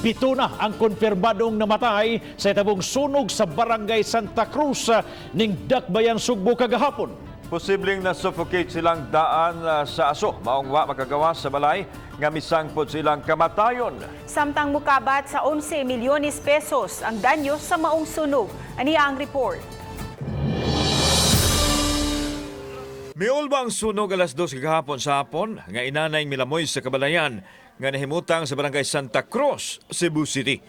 Pito na ang konfirmadong namatay sa itabong sunog sa Barangay Santa Cruz ning Dakbayan, Sugbo kagahapon. Posibleng na-suffocate silang daan sa aso. Maong wa makagawas sa balay nga misangpod silang kamatayon. Samtang mukabat sa 11 milyones pesos ang danyo sa maong sunog. Aniya ang report. Miulba ang sunog alas 2 kagahapon sa hapon nga inanay milamoy sa kabalayan nga nahimutang sa Barangay Santa Cruz, Cebu City.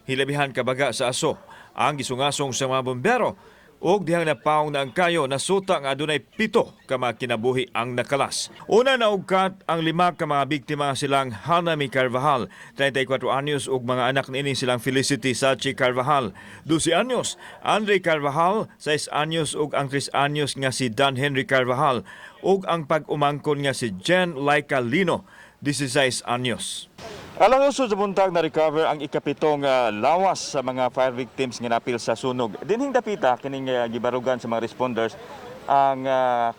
Hilabihan kabaga sa aso ang gisungasong sa mga bombero ug dihang napaong na ang kayo nasuta nga adunay 7 ka mga kinabuhi ang nakalas. Una naugkat ang 5 ka mga biktima silang Hanami Carvajal, 34 anyos ug mga anak niini silang Felicity Sachi Carvajal, 12 anyos, Andre Carvajal, 6 anyos ug ang 3 anyos nga si Dan Henry Carvajal ug ang pag-umangkon nga si Jen Laika Lino, 16 anyos. Alang usod sa buntag na recover ang ikapitong lawas sa mga fire victims nga napil sa sunog. Dinhing dapita kining gibarugan sa mga responders ang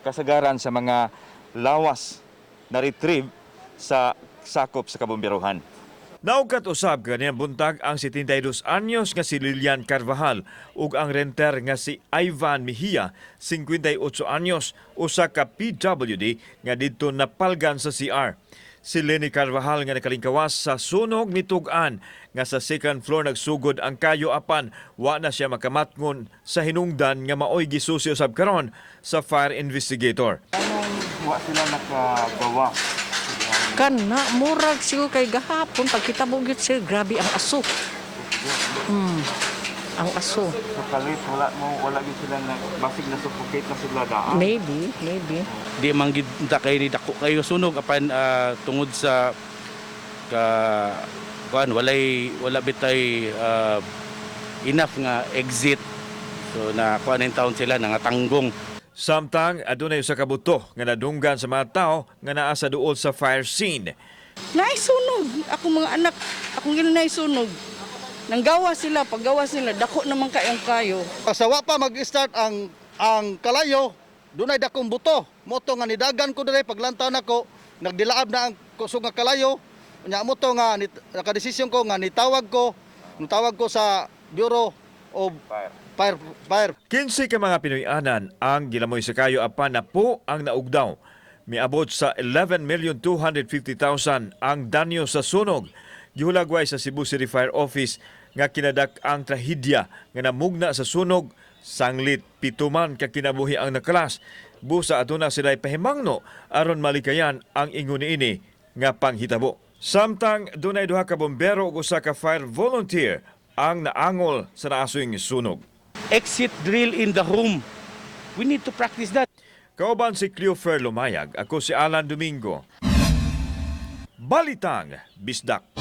kasagaran sa mga lawas na retrieve sa sakop sa kabomberohan. Naukat usab kaniyang buntag ang 72 anyos nga si Lilian Carvajal ug ang renter nga si Ivan Mejia, 58 anyos, usa ka PWD nga didto napalgan sa CR. Si Lenny Carvajal nga nakalingkawas sa sunog nitug-an nga sa second floor nagsugod ang kayo apan wa na siya makamatngon sa hinungdan nga maoy gisusi usab karon sa fire investigator. Anong wa sila nakagawa? Kana, murag siyo kay gahapon. Pagkita mo yun siya, grabe ang aso. Ang aso. Sa kalit, wala din sila na, basig na suffocate na sila daan. Maybe. Di manggid ta kay ni dako kayo sunog apan tungod sa wala bitay enough nga exit. So na kuan in town sila nangatanggong. Samtang adunay usa ka buto nga nadunggan sa mga tao nga naa sa duol sa fire scene. Naisunog. Ako mga anak, akong naisunog. Nanggawa sila, paggawa sila, dako naman kayong kayo. Sa wa pa mag-start ang kalayo, dunay dakong buto. Moto nga nidagan ko diri paglantaw nako, nagdilaab na ang kusog nga kalayo. Nya moto nga nakadesisyon ko nga nitawag ko sa Bureau of Fire. 15 ka mga Pinoy-anan ang gilamoy sa kayo apan na po ang naugdaw. Miabot sa 11,250,000 ang danyo sa sunog. Gihulagway sa Cebu City Fire Office nga kinadak ang trahedya nga namugna sa sunog. Sanglit 7 man ka kinabuhi ang nakalas. Busa aduna sila pahimangno aron malikayan ang ingon niini nga panghitabo. Samtang dunay 2 ka bombero ug usa ka fire volunteer ang naangol sa naasoyng sunog. Exit drill in the home. We need to practice that. Kauban si Cleofer Lumayag, ako si Alan Domingo. Balitang Bisdak.